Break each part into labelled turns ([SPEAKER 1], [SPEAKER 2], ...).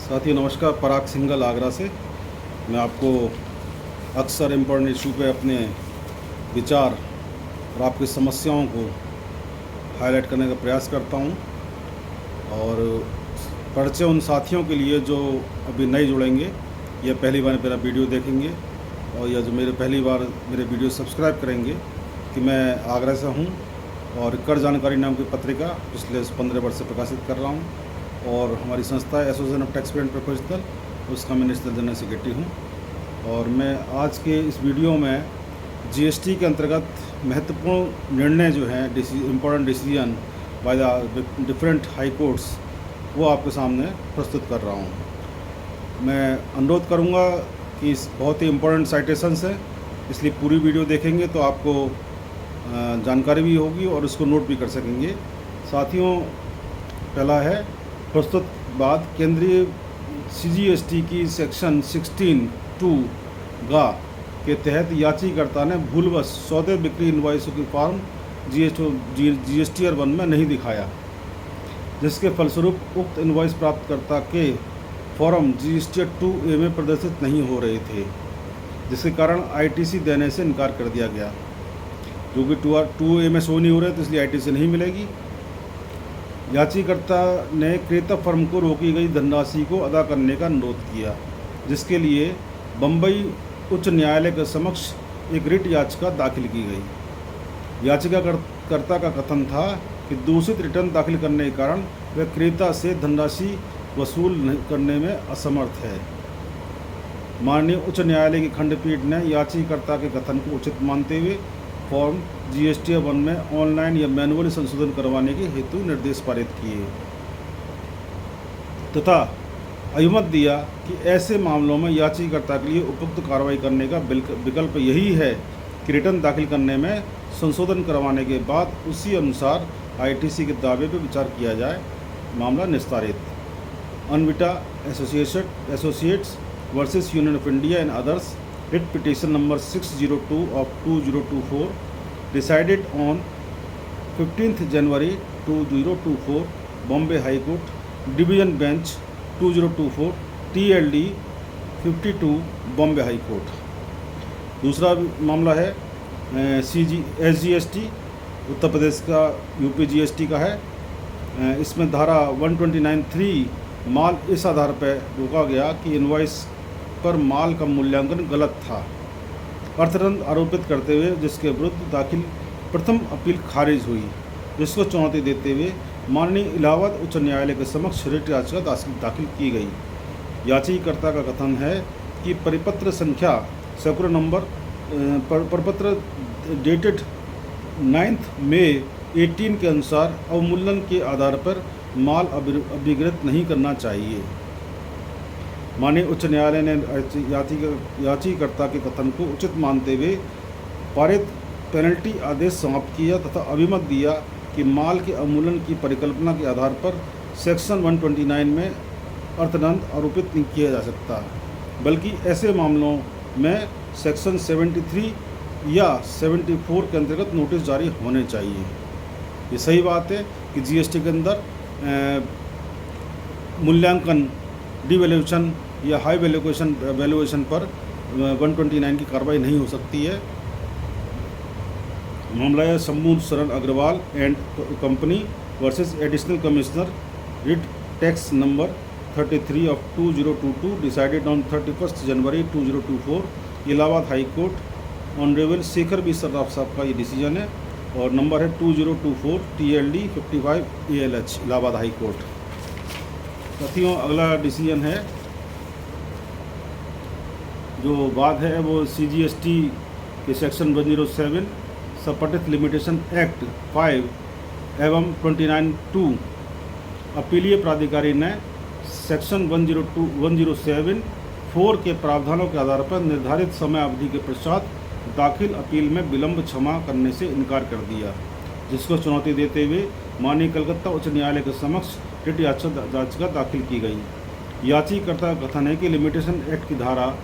[SPEAKER 1] साथियों नमस्कार। पराग सिंघल आगरा से। मैं आपको अक्सर इम्पोर्टेंट इशू पे अपने विचार और आपकी समस्याओं को हाईलाइट करने का प्रयास करता हूं। और परिचय उन साथियों के लिए जो अभी नए जुड़ेंगे या पहली बार मेरा वीडियो देखेंगे और या जो मेरे पहली बार मेरे वीडियो सब्सक्राइब करेंगे कि मैं आगरा से हूं और कर जानकारी नाम की पत्रिका पिछले 15 वर्ष से प्रकाशित कर रहा हूं। और हमारी संस्था है association of tax payer professional, उसका मैं नेशनल जनरल सेक्रेटरी हूँ। और मैं आज के इस वीडियो में जीएसटी के अंतर्गत महत्वपूर्ण निर्णय जो हैं, important decision by the different high courts, वो आपके सामने प्रस्तुत कर रहा हूँ। मैं अनुरोध करूँगा कि इस बहुत ही इम्पोर्टेंट साइटेशंस हैं, इसलिए पूरी वीडियो देखेंगे तो आपको जानकारी भी होगी और इसको नोट भी कर सकेंगे। साथियों, पहला है प्रस्तुत बात केंद्रीय सीजीएसटी की सेक्शन 16(2) गा के तहत याचिकाकर्ता ने भूलवश सौदे बिक्री इनवॉइसों की फॉर्म GSTR 1 में नहीं दिखाया, जिसके फलस्वरूप उक्त इनवॉइस प्राप्तकर्ता के फॉर्म GSTR 2A में प्रदर्शित नहीं हो रहे थे, जिसके कारण ITC देने से इनकार कर दिया गया। जो कि 2A में शो नहीं हो रहे तो इसलिए ITC नहीं मिलेगी। याचिकाकर्ता ने क्रेता फर्म को रोकी गई धनराशि को अदा करने का अनुरोध किया, जिसके लिए बम्बई उच्च न्यायालय के समक्ष एक रिट याचिका दाखिल की गई। याचिकाकर्ता का कथन था कि दूषित रिटर्न दाखिल करने के कारण वह क्रेता से धनराशि वसूल करने में असमर्थ है। माननीय उच्च न्यायालय की खंडपीठ ने याचिकाकर्ता के कथन को उचित मानते हुए फॉर्म GSTR 1 में ऑनलाइन या मैनुअली संशोधन करवाने के हेतु निर्देश पारित किए तथा अभिमत दिया कि ऐसे मामलों में याचिकाकर्ता के लिए उपयुक्त कार्रवाई करने का विकल्प यही है कि रिटर्न दाखिल करने में संशोधन करवाने के बाद उसी अनुसार ITC के दावे पर विचार किया जाए। मामला निस्तारित। Anvita Associates versus Union of India and others, writ petition number 602 of 2024, decided on 15th January 2024, Bombay High Court, Division Bench 2024, TLD 52, Bombay High Court। दूसरा मामला है SGST, उत्तर प्रदेश का UP GST का है। इसमें धारा 129(3) माल इस आधार पर रोका गया कि इनवॉइस पर माल का मूल्यांकन गलत था, अर्थदंड आरोपित करते हुए जिसके विरुद्ध दाखिल प्रथम अपील खारिज हुई, जिसको चुनौती देते हुए माननीय इलाहाबाद उच्च न्यायालय के समक्ष रिट याचिका दाखिल की गई। याचिकाकर्ता का कथन है कि परिपत्र संख्या सर्कुलर नंबर प्रपत्र डेटेड 9 मई 18 के अनुसार अवमूल्यन के आधार पर माल अभिगृहित नहीं करना चाहिए। माननीय उच्च न्यायालय ने याचिकाकर्ता के कथन को उचित मानते हुए पारित पेनल्टी आदेश समाप्त किया तथा अभिमत दिया कि माल के अवमूल्यन की परिकल्पना के आधार पर सेक्शन 129 में अर्थदंड आरोपित नहीं किया जा सकता, बल्कि ऐसे मामलों में सेक्शन 73 या 74 के अंतर्गत नोटिस जारी होने चाहिए। ये सही बात है कि GST के अंदर मूल्यांकन, डिवैल्यूएशन या हाई वैल्यूएशन पर 129 की कार्रवाई नहीं हो सकती है। मामला है Shambhu Sharan Agarwal and company versus additional commissioner, writ tax number 33 of 2022, decided on 31 जनवरी 2024, Allahabad high court. Honourable Shekhar B Sarraf साहब का ये डिसीजन है और नंबर है 2024 TLD 55 ALH, Allahabad high court. साथियों, अगला डिसीजन है जो बात है वो CGST के सेक्शन 107 संपत्ति लिमिटेशन एक्ट 5 एवं 29(2) अपीलीय प्राधिकारी ने सेक्शन 107(4) के प्रावधानों के आधार पर निर्धारित समय अवधि के पश्चात दाखिल अपील में विलंब क्षमा करने से इनकार कर दिया, जिसको चुनौती देते हुए माननीय कलकत्ता उच्च न्यायालय के समक्ष रिट याचिका दाखिल की गई। याचिकाकर्ता का कथन है कि लिमिटेशन एक्ट की धारा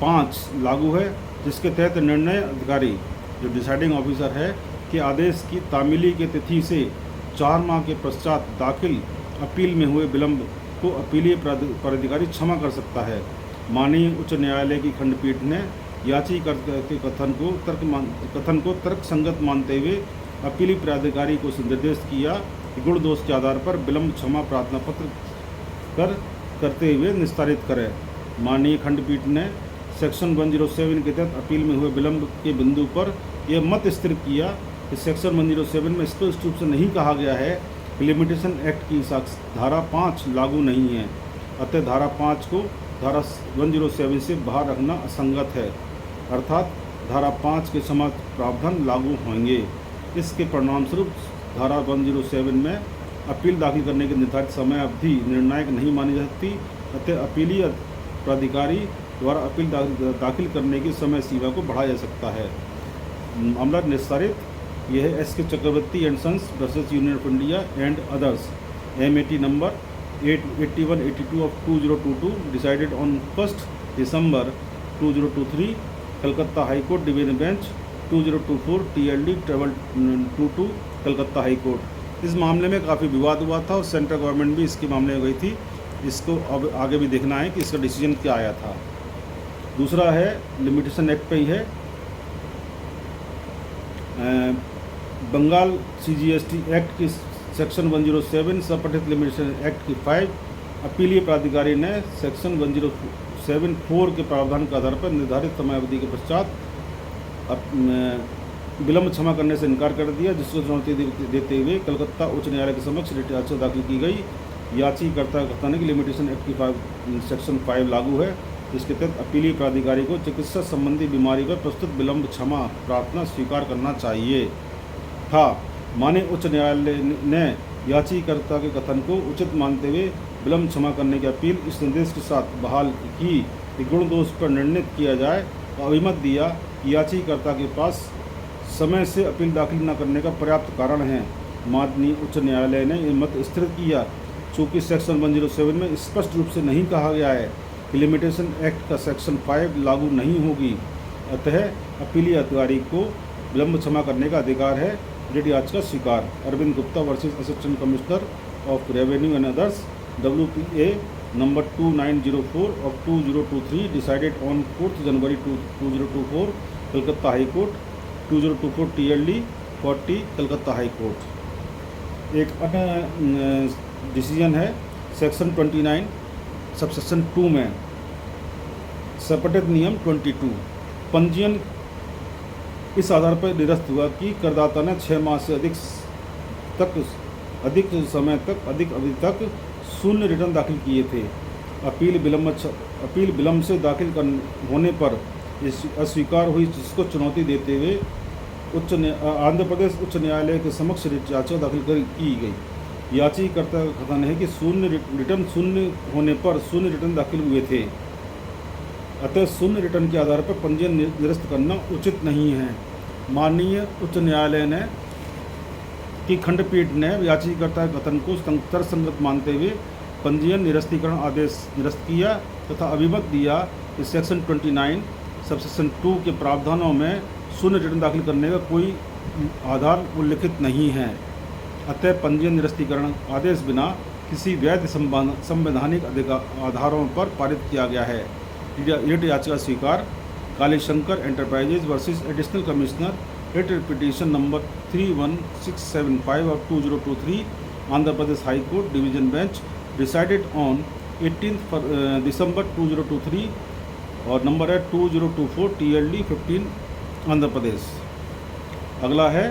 [SPEAKER 1] 5 लागू है, जिसके तहत निर्णय अधिकारी जो डिसाइडिंग ऑफिसर है के आदेश की तामीली की तिथि से 4 माह के पश्चात दाखिल अपील में हुए विलंब को अपीलीय प्राधिकारी क्षमा कर सकता है। माननीय उच्च न्यायालय की खंडपीठ ने याचिकाकर्ता के कथन को तर्क संगत मानते हुए अपीलीय प्राधिकारी को निर्देश किया कि गुण दोष के आधार पर विलंब क्षमा प्रार्थना पत्र करते हुए निस्तारित करें। माननीय खंडपीठ ने सेक्शन 107 के तहत अपील में हुए विलंब के बिंदु पर यह मत स्थिर किया कि सेक्शन 107 में स्पष्ट रूप से नहीं कहा गया है कि लिमिटेशन एक्ट की धारा 5 लागू नहीं है, अतः धारा 5 को धारा 107 से बाहर रखना असंगत है, अर्थात धारा 5 के समान प्रावधान लागू होंगे। इसके परिणामस्वरूप धारा 107 में अपील दाखिल करने की निर्धारित समय अवधि निर्णायक नहीं मानी जा सकती, अतः अपीलीय प्राधिकारी द्वारा अपील दाखिल करने की समय सीमा को बढ़ाया जा सकता है। मामला निस्तारित। यह है S K Chakravarti and Sons versus Union of India and others, MAT number 8182 of 2022, decided on 1 December 2023, Calcutta high court division bench 2024 TLD 22, Calcutta high Court. इस मामले में काफ़ी विवाद हुआ था और सेंट्रल गवर्नमेंट भी इसके मामले में गई थी। इसको अब आगे भी देखना है कि इसका डिसीजन क्या आया था। दूसरा है लिमिटेशन एक्ट पे ही है, बंगाल CGST एक्ट की सेक्शन 107 सबपठित लिमिटेशन एक्ट की 5 अपीलीय प्राधिकारी ने सेक्शन 107(4) के प्रावधान के आधार पर निर्धारित समयावधि के पश्चात विलंब क्षमा करने से इनकार कर दिया, जिसको चुनौती देते हुए कलकत्ता उच्च न्यायालय के समक्ष रिट याचिका दाखिल की गई। याचिकाकर्ता का कहना है कि लिमिटेशन एक्ट की सेक्शन 5 लागू है, जिसके तहत अपीलीय प्राधिकारी को चिकित्सा संबंधी बीमारी पर प्रस्तुत विलंब क्षमा प्रार्थना स्वीकार करना चाहिए था। माननीय उच्च न्यायालय ने याचिकाकर्ता के कथन को उचित मानते हुए विलंब क्षमा करने की अपील इस निर्देश के साथ बहाल की कि गुण दोष पर निर्णित किया जाए और अभिमत दिया कि याचिकाकर्ता के पास समय से अपील दाखिल न करने का पर्याप्त कारण है। माननीय उच्च न्यायालय ने यह मत स्थिर किया चूँकि सेक्शन 107 में स्पष्ट रूप से नहीं कहा गया है कि लिमिटेशन एक्ट का सेक्शन 5 लागू नहीं होगी, अतः अपीलीय अधिकारी को विलंब क्षमा करने का अधिकार है। रिट याचिका स्वीकार। Arvind Gupta versus assistant commissioner of revenue and others, WPA number 2904 of 2023, decided on 4 जनवरी 2024, Calcutta high court 2024 TLD 40, Calcutta high court. एक अन्य डिसीजन है सेक्शन 29 सबसेक्शन 2 में सपठित नियम 22 पंजीयन इस आधार पर निरस्त हुआ कि करदाता ने 6 माह से अधिक अवधि तक शून्य रिटर्न दाखिल किए थे। अपील विलंब से दाखिल होने पर अस्वीकार हुई, जिसको चुनौती देते हुए आंध्र प्रदेश उच्च न्यायालय के समक्ष याचिका दाखिल की गई। याचिकाकर्ता का कथन है कि शून्य होने पर शून्य रिटर्न दाखिल हुए थे, अतः शून्य रिटर्न के आधार पर पंजीयन निरस्त करना उचित नहीं है। माननीय उच्च न्यायालय ने की खंडपीठ ने याचिकाकर्ता के कथन को तर्कसंगत मानते हुए पंजीयन निरस्तीकरण आदेश निरस्त किया तथा अभिमत दिया कि सेक्शन 29 सबसेक्शन 2 के प्रावधानों में शून्य रिटर्न दाखिल करने का कोई आधार उल्लिखित नहीं है, अतः पंजीयन निरस्तीकरण आदेश बिना किसी वैध संवैधानिक आधारों पर पारित किया गया है। रिट याचिका स्वीकार। Kalishankar enterprises versus additional commissioner, writ petition number 31675 of 2023, Andhra Pradesh high court division bench, decided on 18 दिसंबर 2023 और नंबर है 2024 TLD 15, आंध्र प्रदेश। अगला है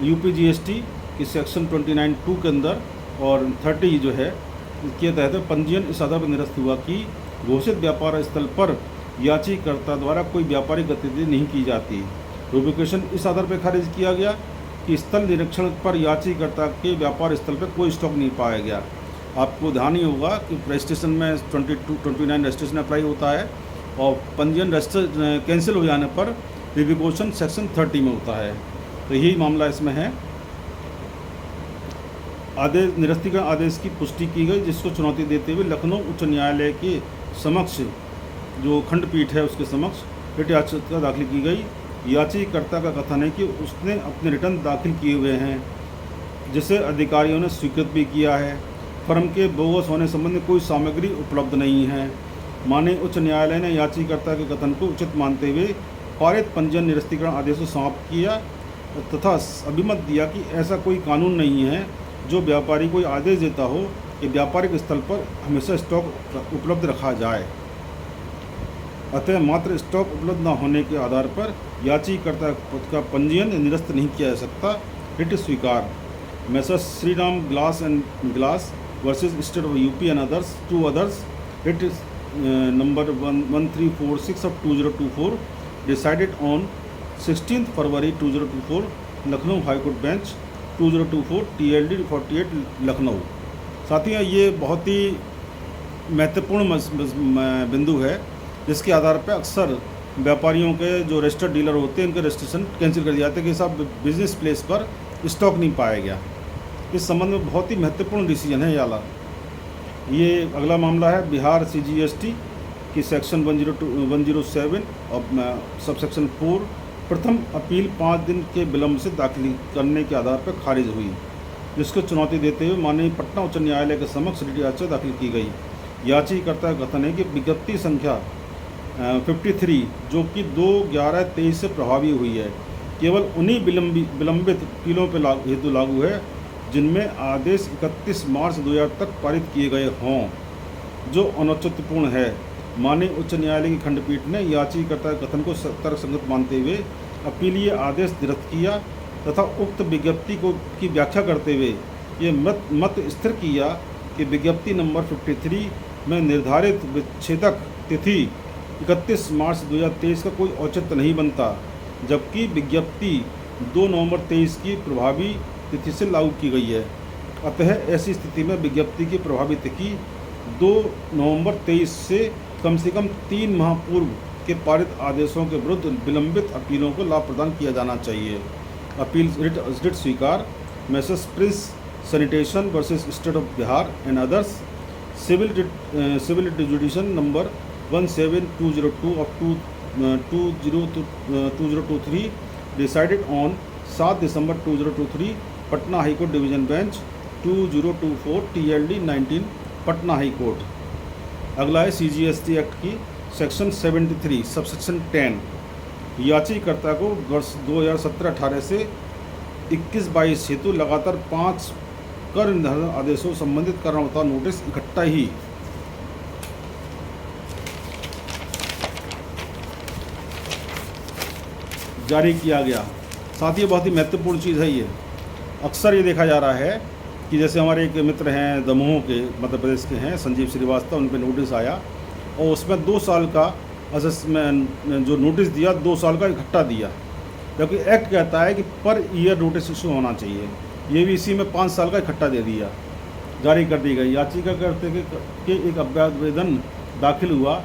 [SPEAKER 1] UPGST की सेक्शन 29(2) के अंदर और 30 जो है इसके तहत पंजीयन इस आधार पर निरस्त हुआ कि घोषित व्यापार स्थल पर याचिकाकर्ता द्वारा कोई व्यापारिक गतिविधि नहीं की जाती। रूब्रिकेशन इस आधार पर खारिज किया गया कि स्थल निरीक्षण पर याचिकाकर्ता के व्यापार स्थल पर कोई स्टॉक नहीं पाया गया। आपको ध्यान ही होगा कि रजिस्ट्रेशन में 29 रजिस्ट्रेशन अप्लाई होता है और पंजीयन कैंसिल हो जाने पर रिविकोशन सेक्शन 30 में होता है। तो यही मामला इसमें है। आदेश निरस्तीकरण आदेश की पुष्टि की गई, जिसको चुनौती देते हुए लखनऊ उच्च न्यायालय के समक्ष जो खंडपीठ है उसके समक्ष रिट याचिका दाखिल की गई। याचिकाकर्ता का कथन है कि उसने अपने रिटर्न दाखिल किए हुए हैं, जिसे अधिकारियों ने स्वीकृत भी किया है। फर्म के बोगस होने संबंधी कोई सामग्री उपलब्ध नहीं है। माननीय उच्च न्यायालय ने याचिकाकर्ता के कथन को उचित मानते हुए पारित पंजीयन निरस्तीकरण आदेश को समाप्त किया तथा अभिमत दिया कि ऐसा कोई कानून नहीं है जो व्यापारी को आदेश देता हो कि व्यापारिक स्थल पर हमेशा स्टॉक उपलब्ध रखा जाए। अतः मात्र स्टॉक उपलब्ध न होने के आधार पर याचिकाकर्ता का पंजीयन निरस्त नहीं किया जा सकता। रिट स्वीकार। Messrs Shriram glass and glass versus state of UP and others to others writ number 1346 of 2024 decided on 16th February 2024 Lucknow high court bench 2024 TLD 48 Lucknow. साथियों, ये बहुत ही महत्वपूर्ण बिंदु है जिसके आधार पर अक्सर व्यापारियों के जो रजिस्टर्ड डीलर होते हैं उनके रजिस्ट्रेशन कैंसिल कर दिया जाता है कि साहब बिजनेस प्लेस पर स्टॉक नहीं पाया गया। इस संबंध में बहुत ही महत्वपूर्ण डिसीजन है याला। ये अगला मामला है बिहार CGST की सेक्शन 107 और सबसेक्शन 4 प्रथम अपील 5 दिन के विलंब से दाखिल करने के आधार पर खारिज हुई, जिसको चुनौती देते हुए माननीय पटना उच्च न्यायालय के समक्ष रिट याचिका दाखिल की गई। याचिकाकर्ता का कथन है कि विज्ञप्ति संख्या 53 जो कि 2/11/23 से प्रभावी हुई है केवल उन्हीं विलंबित अपीलों पर हेतु लागू है जिनमें आदेश 31 मार्च 2000 तक पारित किए गए हों, जो अनौचित्यपूर्ण है। माननीय उच्च न्यायालय की खंडपीठ ने याचिकाकर्ता के कथन को तर्कसंगत मानते हुए अपीलीय आदेश निरस्त किया तथा उक्त विज्ञप्ति की व्याख्या करते हुए ये मत स्थिर किया कि विज्ञप्ति नंबर 53 में निर्धारित विच्छेदक तिथि 31 मार्च 2023 का कोई औचित्य नहीं बनता, जबकि विज्ञप्ति 2 नवंबर 23 की प्रभावी तिथि से लागू की गई है। अतः ऐसी स्थिति में विज्ञप्ति की प्रभावी तिथि 2 नवंबर 23 से कम 3 माह पूर्व के पारित आदेशों के विरुद्ध विलंबित अपीलों को लाभ प्रदान किया जाना चाहिए। अपील रिट स्वीकार। Messrs prince sanitation versus state of Bihar and others civil jurisdiction number 17202 of 2023 decided on 7 दिसंबर 2023 Patna high court division bench 2024 TLD 19 Patna high court. अगला है CGST एक्ट की सेक्शन 73 सबसेक्शन 10। याचिकाकर्ता को वर्ष 2017-18 से 21-22 हेतु लगातार 5 कर निर्धारण आदेशों संबंधित कारणवता नोटिस इकट्ठा ही जारी किया गया। साथ ही बहुत ही महत्वपूर्ण चीज़ है ये। अक्सर ये देखा जा रहा है कि जैसे हमारे एक मित्र हैं दमोह के मध्य प्रदेश के हैं संजीव श्रीवास्तव, उन पर नोटिस आया और उसमें 2 साल का असेसमेंट जो नोटिस दिया 2 साल का इकट्ठा दिया, जबकि एक्ट कहता है कि पर ईयर नोटिस इशू होना चाहिए। ये भी इसी में 5 साल का इकट्ठा दे दिया, जारी कर दी गई। याचिकाकर्ता के एक आवेदन दाखिल हुआ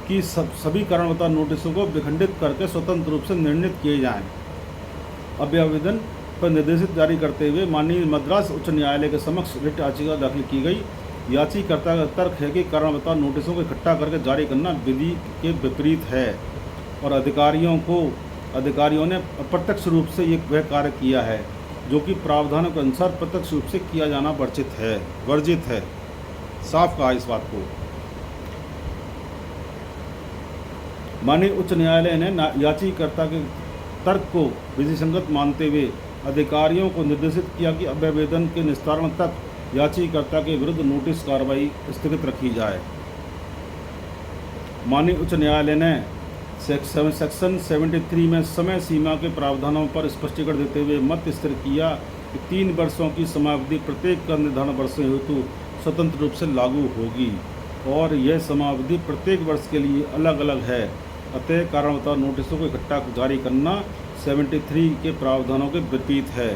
[SPEAKER 1] कि सभी कारणवता नोटिसों को विखंडित करके स्वतंत्र रूप से निर्णित किए जाएँ। आवेदन पर निर्देशित जारी करते हुए माननीय मद्रास उच्च न्यायालय के समक्ष रिट याचिका दाखिल की गई। याचिकाकर्ता का तर्क है कि कारणवता नोटिसों को इकट्ठा करके जारी करना विधि के विपरीत है और अधिकारियों ने अप्रत्यक्ष रूप से वह कार्य किया है जो कि प्रावधानों के अनुसार प्रत्यक्ष रूप से किया जाना वर्जित है। साफ कहा इस बात को। माननीय उच्च न्यायालय ने याचिकाकर्ता के तर्क को विधिसंगत मानते हुए अधिकारियों को निर्देशित किया कि आवेदन के निस्तारण तक याचिकाकर्ता के विरुद्ध नोटिस कार्रवाई स्थगित रखी जाए। माननीय उच्च न्यायालय ने सेक्शन 73 में समय सीमा के प्रावधानों पर स्पष्टीकरण देते हुए मत स्थिर किया कि 3 वर्षों की समावधि प्रत्येक कर निर्धारण वर्षों हेतु स्वतंत्र रूप से लागू होगी और यह समावधि प्रत्येक वर्ष के लिए अलग अलग है। अतः कारणवता नोटिसों को इकट्ठा जारी करना 73 के प्रावधानों के विपरीत है।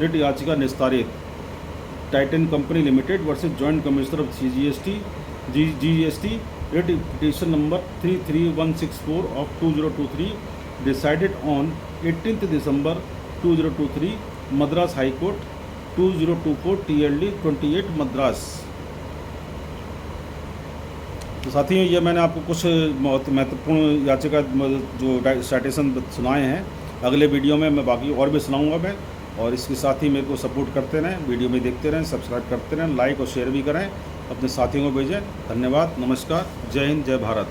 [SPEAKER 1] रिट याचिका निस्तारित। Titan company limited versus joint commissioner of GST writ petition number 33164 of 2023 decided on 18 December 2023 Madras high court 2024 TLD 28 Madras. तो साथियों, ये मैंने आपको कुछ बहुत महत्वपूर्ण याचिका जो साइटेशन सुनाए हैं। अगले वीडियो में मैं बाकी और भी सुनाऊंगा मैं। और इसके साथ ही मेरे को सपोर्ट करते रहें, वीडियो में देखते रहें, सब्सक्राइब करते रहें, लाइक और शेयर भी करें, अपने साथियों को भेजें। धन्यवाद, नमस्कार, जय हिंद, जय भारत।